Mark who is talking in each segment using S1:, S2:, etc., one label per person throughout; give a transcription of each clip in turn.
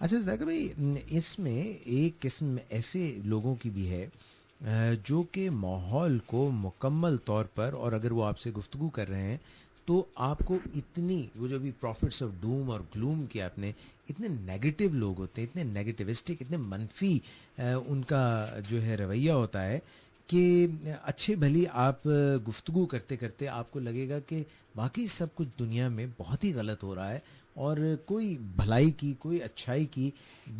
S1: اچھا ذاکر بھائی، اس میں ایک قسم ایسے لوگوں کی بھی ہے جو کہ ماحول کو مکمل طور پر، اور اگر وہ آپ سے گفتگو کر رہے ہیں تو آپ کو اتنی، وہ جو بھی پروفٹس آف ڈوم اور گلوم کی آپ نے، اتنے نیگیٹو لوگ ہوتے ہیں، اتنے نیگیٹیوسٹک، اتنے منفی ان کا جو ہے رویہ ہوتا ہے کہ اچھے بھلی آپ گفتگو کرتے کرتے آپ کو لگے گا کہ واقعی سب کچھ دنیا میں بہت ہی غلط ہو رہا ہے اور کوئی بھلائی کی، کوئی اچھائی کی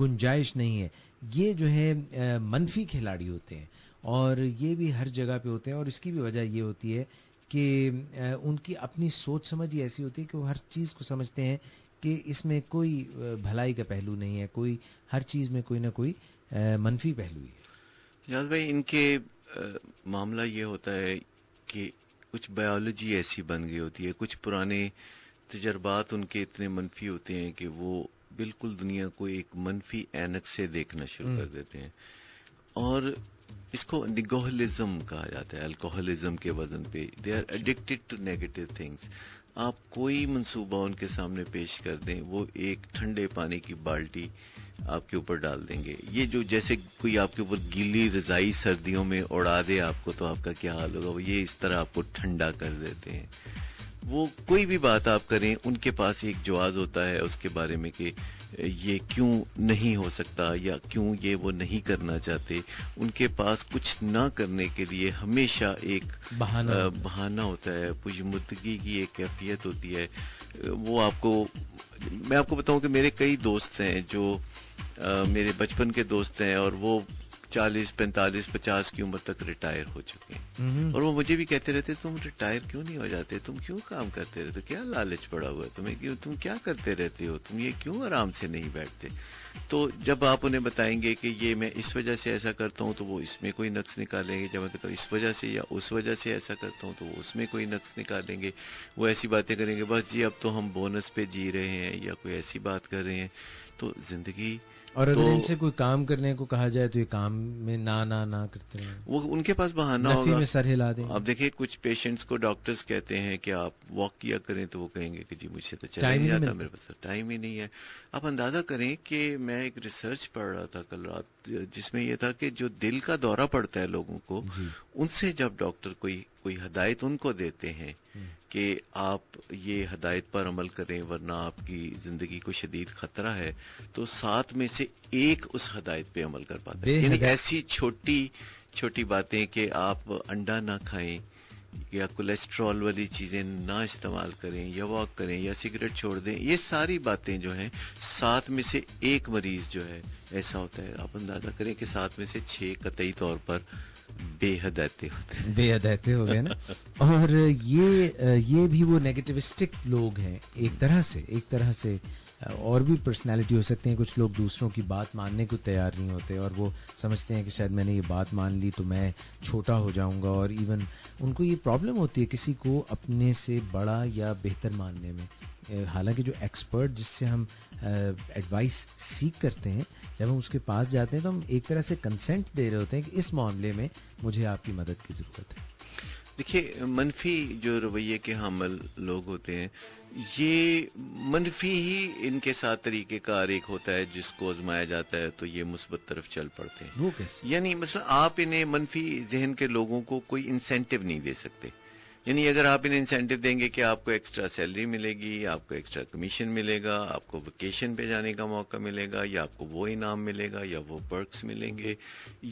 S1: گنجائش نہیں ہے. یہ جو ہے منفی کھلاڑی ہوتے ہیں اور یہ بھی ہر جگہ پہ ہوتے ہیں، اور اس کی بھی وجہ یہ ہوتی ہے کہ ان کی اپنی سوچ سمجھ ہی ایسی ہوتی ہے کہ وہ ہر چیز کو سمجھتے ہیں کہ اس میں کوئی بھلائی کا پہلو نہیں ہے، کوئی ہر چیز میں کوئی نہ کوئی منفی پہلو ہی ہے.
S2: جاز بھائی، ان کے معاملہ یہ ہوتا ہے کہ کچھ بایولوجی ایسی بن گئی ہوتی ہے، کچھ پرانے تجربات ان کے اتنے منفی ہوتے ہیں کہ وہ بالکل دنیا کو ایک منفی اینک سے دیکھنا شروع کر دیتے ہیں. اور اس کو نگوہلزم کہا جاتا ہے، الکوہلزم کے وزن پہ. They are addicted to negative things. آپ کوئی منصوبہ ان کے سامنے پیش کر دیں، وہ ایک ٹھنڈے پانی کی بالٹی آپ کے اوپر ڈال دیں گے. یہ جو جیسے کوئی آپ کے اوپر گیلی رضائی سردیوں میں اڑا دے آپ کو، تو آپ کا کیا حال ہوگا. وہ یہ اس طرح آپ کو ٹھنڈا کر دیتے ہیں. وہ کوئی بھی بات آپ کریں، ان کے پاس ایک جواز ہوتا ہے اس کے بارے میں کہ یہ کیوں نہیں ہو سکتا یا کیوں یہ وہ نہیں کرنا چاہتے. ان کے پاس کچھ نہ کرنے کے لیے ہمیشہ ایک بہانہ ہوتا ہے. پشمردگی کی ایک کیفیت ہوتی ہے. وہ آپ کو، میں آپ کو بتاؤں کہ میرے کئی دوست ہیں جو میرے بچپن کے دوست ہیں، اور وہ 40 45 50 کی عمر تک ریٹائر ہو چکے ہیں. اور وہ مجھے بھی کہتے رہتے تم ریٹائر کیوں نہیں ہو جاتے، تم کیوں کام کرتے رہتے، کیا لالچ پڑا ہوا ہے تمہیں، تم کیا کرتے رہتے ہو، تم یہ کیوں آرام سے نہیں بیٹھتے. تو جب آپ انہیں بتائیں گے کہ یہ میں اس وجہ سے ایسا کرتا ہوں، تو وہ اس میں کوئی نقص نکالیں گے. جب میں کہتا ہوں اس وجہ سے یا اس وجہ سے ایسا کرتا ہوں، تو وہ اس میں کوئی نقص نکالیں گے. وہ ایسی باتیں کریں گے، بس جی اب تو ہم بونس پہ جی رہے ہیں، یا کوئی ایسی بات کر رہے ہیں. تو زندگی،
S1: اور اگر
S2: تو
S1: ان سے کوئی کام کرنے کو کہا جائے تو یہ کام میں نہ کرتے ہیں،
S2: وہ ان کے پاس بہانہ
S1: نفی
S2: ہوگا.
S1: میں سر ہلا دیں.
S2: اب دیکھیں کچھ پیشنٹس کو ڈاکٹرز کہتے ہیں کہ آپ واک کیا کریں، تو وہ کہیں گے کہ جی مجھ سے تو چلا
S1: ٹائم
S2: نہیں
S1: ہی نہیں
S2: جاتا،
S1: ملتا.
S2: میرے پاس ٹائم ہی نہیں ہے. آپ اندازہ کریں کہ میں ایک ریسرچ پڑھ رہا تھا کل رات، جس میں یہ تھا کہ جو دل کا دورہ پڑتا ہے لوگوں کو،
S1: جی.
S2: ان سے جب ڈاکٹر کوئی ہدایت ان کو دیتے ہیں کہ آپ یہ ہدایت پر عمل کریں ورنہ آپ کی زندگی کو شدید خطرہ ہے، تو 7 میں سے 1 اس ہدایت پہ عمل کر پاتا ہے. یعنی ایسی چھوٹی باتیں کہ آپ انڈا نہ کھائیں، یا کولیسٹرول والی چیزیں نہ استعمال کریں، یا واک کریں، یا سگریٹ چھوڑ دیں، یہ ساری باتیں جو ہیں 7 میں سے 1 مریض جو ہے ایسا ہوتا ہے. آپ اندازہ کریں کہ 7 میں سے 6 قطعی طور پر بے ہدایتی ہوتے ہیں.
S1: بے ہدایتی ہو گئے نا. اور یہ بھی وہ نیگیٹیوسٹک لوگ ہیں ایک طرح سے. اور بھی پرسنالٹی ہو سکتے ہیں. کچھ لوگ دوسروں کی بات ماننے کو تیار نہیں ہوتے، اور وہ سمجھتے ہیں کہ شاید میں نے یہ بات مان لی تو میں چھوٹا ہو جاؤں گا. اور ایون ان کو یہ پرابلم ہوتی ہے کسی کو اپنے سے بڑا یا بہتر ماننے میں. حالانکہ جو ایکسپرٹ جس سے ہم ایڈوائس سیکھ کرتے ہیں، جب ہم اس کے پاس جاتے ہیں تو ہم ایک طرح سے کنسنٹ دے رہے ہوتے ہیں کہ اس معاملے میں مجھے آپ کی مدد کی ضرورت ہے.
S2: دیکھیے، منفی جو رویے کے حامل لوگ ہوتے ہیں، یہ منفی ہی ان کے ساتھ طریقہ کار ایک ہوتا ہے جس کو آزمایا جاتا ہے تو یہ مثبت طرف چل پڑتے ہیں.
S1: وہ کیسے؟
S2: یعنی مثلا آپ انہیں منفی ذہن کے لوگوں کو کوئی انسینٹیو نہیں دے سکتے. یعنی اگر آپ انہیں انسینٹیو دیں گے کہ آپ کو ایکسٹرا سیلری ملے گی، آپ کو ایکسٹرا کمیشن ملے گا، آپ کو ویکیشن پہ جانے کا موقع ملے گا، یا آپ کو وہ انعام ملے گا، یا وہ پرکس ملیں گے،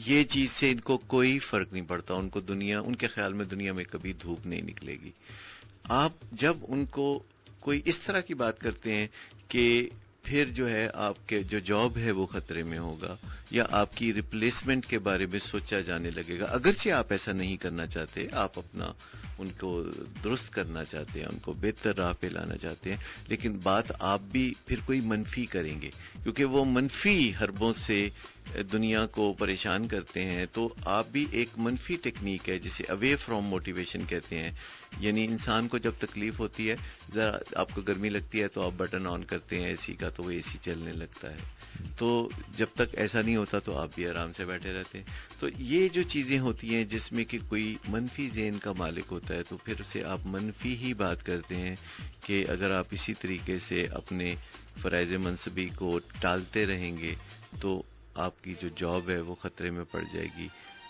S2: یہ چیز سے ان کو کوئی فرق نہیں پڑتا. ان کو ان کے خیال میں دنیا میں کبھی دھوپ نہیں نکلے گی. آپ جب ان کو کوئی اس طرح کی بات کرتے ہیں کہ پھر جو ہے آپ کے جو جاب ہے وہ خطرے میں ہوگا، یا آپ کی ریپلیسمنٹ کے بارے میں سوچا جانے لگے گا، اگرچہ آپ ایسا نہیں کرنا چاہتے، آپ اپنا ان کو درست کرنا چاہتے ہیں، ان کو بہتر راہ پہ لانا چاہتے ہیں، لیکن بات آپ بھی پھر کوئی منفی کریں گے، کیونکہ وہ منفی حربوں سے دنیا کو پریشان کرتے ہیں. تو آپ بھی ایک منفی ٹیکنیک ہے جسے اوے فرام موٹیویشن کہتے ہیں. یعنی انسان کو جب تکلیف ہوتی ہے، ذرا آپ کو گرمی لگتی ہے تو آپ بٹن آن کرتے ہیں اے سی کا، تو وہ اے سی چلنے لگتا ہے. تو جب تک ایسا نہیں ہوتا تو آپ بھی آرام سے بیٹھے رہتے ہیں. تو یہ جو چیزیں ہوتی ہیں جس میں کہ کوئی منفی ذہن کا مالک ہوتا ہوتا ہے تو پھر اسے آپ منفی ہی بات کرتے ہیں کہ اگر آپ اسی طریقے سے اپنے فرائض منصبی کو ٹالتے رہیں گے تو آپ کی جو جاب ہے وہ خطرے میں پڑ جائے گی.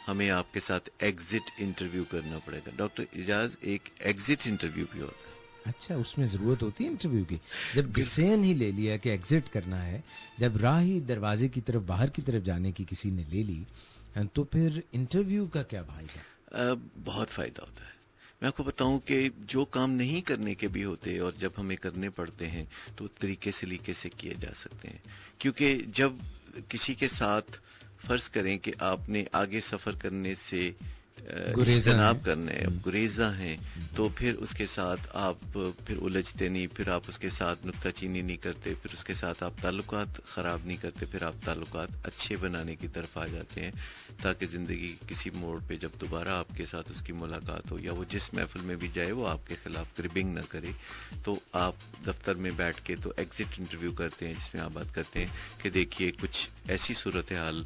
S2: ہمیں آپ کے ساتھ ایگزٹ انٹرویو کرنا پڑے گا. ڈاکٹر اعجاز ایک ایگزٹ انٹرویو بھی ہوتا ہے.
S1: اچھا اس میں ضرورت ہوتی ہے انٹرویو کی؟ جب
S2: بالکل.
S1: ڈسیزن ہی لے لیا کہ ایگزٹ کرنا ہے، جب راہ ہی دروازے کی طرف باہر کی طرف جانے کی کسی نے لے لی، تو پھر انٹرویو کا کیا فائدہ؟
S2: بہت فائدہ ہوتا ہے. میں آپ کو بتاؤں کہ جو کام نہیں کرنے کے بھی ہوتے اور جب ہمیں کرنے پڑتے ہیں تو طریقے سلیقے سے کیے جا سکتے ہیں. کیونکہ جب کسی کے ساتھ فرض کریں کہ آپ نے آگے سفر کرنے سے
S1: گریزاں
S2: اجتناب
S1: ہیں.
S2: کرنا ہے، گریزاں ہیں، تو پھر اس کے ساتھ آپ پھر الجھتے نہیں، پھر آپ اس کے ساتھ نکتہ چینی نہیں کرتے، پھر اس کے ساتھ آپ تعلقات خراب نہیں کرتے، پھر آپ تعلقات اچھے بنانے کی طرف آ جاتے ہیں تاکہ زندگی کسی موڑ پہ جب دوبارہ آپ کے ساتھ اس کی ملاقات ہو یا وہ جس محفل میں بھی جائے وہ آپ کے خلاف کربنگ نہ کرے. تو آپ دفتر میں بیٹھ کے تو ایگزٹ انٹرویو کرتے ہیں جس میں آپ بات کرتے ہیں کہ دیکھیے کچھ ایسی صورتحال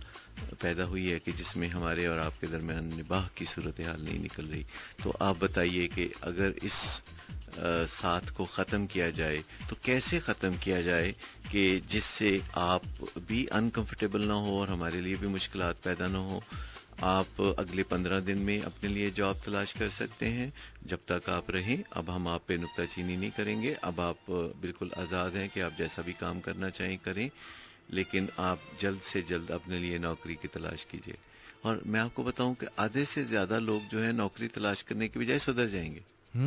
S2: پیدا ہوئی ہے کہ جس میں ہمارے اور آپ کے درمیان نباہ کی صورتحال نہیں نکل رہی، تو آپ بتائیے کہ اگر اس ساتھ کو ختم کیا جائے تو کیسے ختم کیا جائے کہ جس سے آپ بھی انکمفرٹیبل نہ ہو اور ہمارے لیے بھی مشکلات پیدا نہ ہو. آپ اگلے 15 دن میں اپنے لیے جاب تلاش کر سکتے ہیں جب تک آپ رہیں. اب ہم آپ پہ نکتہ چینی نہیں کریں گے، اب آپ بالکل آزاد ہیں کہ آپ جیسا بھی کام کرنا چاہیں کریں، لیکن آپ جلد سے جلد اپنے لیے نوکری کی تلاش کیجیے. اور میں آپ کو بتاؤں کہ آدھے سے زیادہ لوگ جو ہے نوکری تلاش کرنے کی بجائے سدھر جائیں گے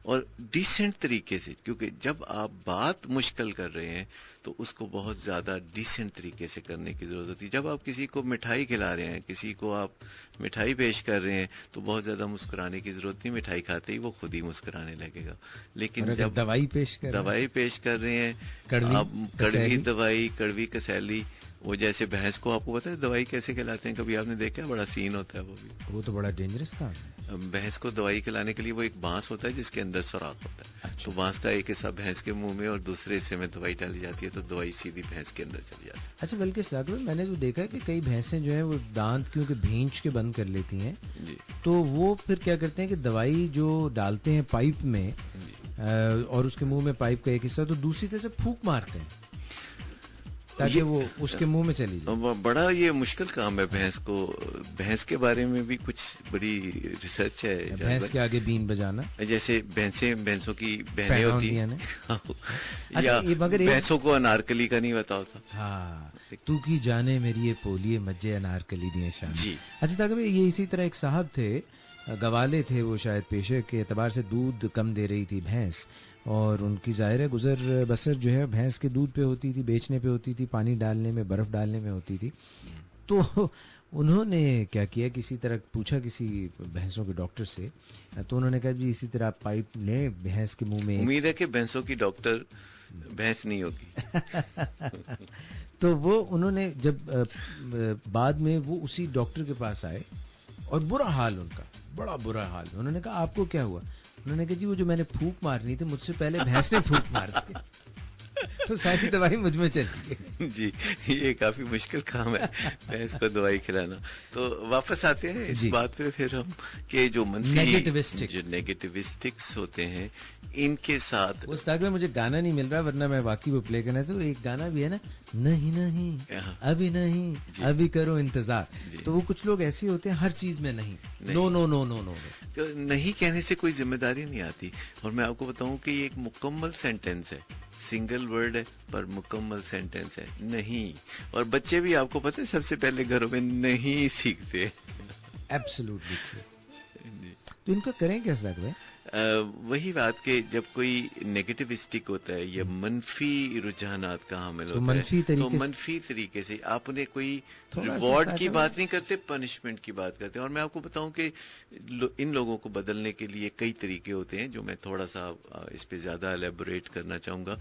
S2: اور ڈیسنٹ طریقے سے، کیونکہ جب آپ بات مشکل کر رہے ہیں تو اس کو بہت زیادہ ڈیسنٹ طریقے سے کرنے کی ضرورت ہوتی ہے. جب آپ کسی کو مٹھائی کھلا رہے ہیں، کسی کو آپ مٹھائی پیش کر رہے ہیں تو بہت زیادہ مسکرانے کی ضرورت نہیں، مٹھائی کھاتے ہی وہ خود ہی مسکرانے لگے گا. لیکن
S1: اور اگر
S2: جب
S1: دوائی پیش کر رہے ہیں،
S2: دوائی پیش کر رہے ہیں،
S1: کڑوی
S2: آپ کڑوی
S1: کسیلی،
S2: دوائی، کڑوی کسیلی، وہ جیسے بھینس کو آپ کو پتا ہے دوائی کیسے کھلاتے ہیں؟ کبھی آپ نے دیکھا؟ بڑا سین ہوتا ہے وہ بھی.
S1: وہ تو بڑا ڈینجرس کام ہے.
S2: بھینس کو دوائی کھلانے کے لیے وہ ایک بانس ہوتا ہے جس کے اندر سوراخ ہوتا ہے.
S1: اچھا.
S2: تو بانس کا ایک حصہ بھینس کے منہ میں اور دوسرے حصے میں دوائی ڈالی جاتی ہے تو دوائی سیدھی بھینس کے اندر چلی جاتی ہے.
S1: اچھا بلکہ ساگر میں نے جو دیکھا ہے کہ کئی بھینسیں جو ہیں وہ دانت کیونکہ بھینچ کے بند کر لیتی ہیں،
S2: جی
S1: تو وہ پھر کیا کرتے ہیں کہ دوائی جو ڈالتے ہیں پائپ میں،
S2: جی.
S1: اور اس کے منہ میں پائپ کا ایک حصہ تو دوسری طرح سے پھونک مارتے ہیں تاکہ وہ اس کے منہ میں چلی جائے.
S2: بڑا یہ مشکل کام ہے بھینس کو. بھینس کے بارے میں بھی کچھ بڑی ریسرچ ہے.
S1: بھینس کے آگے بین بجانا،
S2: جیسے بھینسوں کی بہنیں
S1: پہنا
S2: ہوتی ہیں
S1: اچھا یہ مگر
S2: بھینسوں کو انارکلی کا نہیں بتا ہوتا.
S1: ہاں تو کی جانے میری یہ پولیے مجھے انارکلی دیے شان.
S2: جی
S1: اچھا تاکہ یہ اسی طرح ایک صاحب تھے، گوالے تھے، وہ شاید پیشے کے اعتبار سے دودھ کم دے رہی تھی بھینس، اور ان کی ظاہر ہے گزر بسر جو ہے بھینس کے دودھ پہ ہوتی تھی، بیچنے پہ ہوتی تھی، پانی ڈالنے میں، برف ڈالنے میں ہوتی تھی. تو انہوں نے کیا کیا، کسی طرح پوچھا کسی بھینسوں کے ڈاکٹر سے، تو انہوں نے کہا جی اسی طرح آپ پائپ لیں بھینس کے منہ میں.
S2: امید ہے کہ بھینسوں کی ڈاکٹر بھینس نہیں ہوگی.
S1: تو وہ انہوں نے جب بعد میں وہ اسی ڈاکٹر کے پاس آئے اور برا حال ان کا، بڑا برا حال. انہوں نے کہا آپ کو کیا ہوا؟ انہوں نے کہا جی وہ جو میں نے پھونک مارنی تھی مجھ سے پہلے بھینس نے پھونک مار دی تو ساری دوائی مجھ میں چلی گئی.
S2: جی یہ کافی مشکل کام ہے بھینس کو دوائی کھلانا. تو واپس آتے ہیں اس بات پہ پھر ہم کہ جو منفی جو نیگیٹیوسٹکس ہوتے ہیں ان کے ساتھ
S1: اس تاکہ مجھے گانا نہیں مل رہا ورنہ میں واقعی وہ پلے کرنا. تو ایک گانا بھی ہے نا، نہیں نہیں ابھی نہیں ابھی کرو انتظار. تو وہ کچھ لوگ ایسے ہوتے ہیں ہر چیز میں نہیں، نو نو نو نو نو.
S2: نہیں کہنے سے کوئی ذمہ داری نہیں آتی. اور میں آپ کو بتاؤں کہ یہ ایک مکمل سینٹینس ہے، سنگل ورڈ ہے پر مکمل سینٹینس ہے، نہیں. اور بچے بھی آپ کو پتہ ہے سب سے پہلے گھروں میں نہیں سیکھتے.
S1: Absolutely true. تو ان کا کریں کیا ساگر بھائی؟
S2: وہی بات کہ جب کوئی نیگیٹوسٹک ہوتا ہے یا منفی رجحانات کا حامل ہوتا ہے تو منفی طریقے سے آپ انہیں کوئی ریوارڈ کی بات نہیں کرتے، پنشمنٹ کی بات کرتے ہیں. اور میں آپ کو بتاؤں کہ ان لوگوں کو بدلنے کے لیے کئی طریقے ہوتے ہیں جو میں تھوڑا سا اس پہ زیادہ الیبوریٹ کرنا چاہوں گا.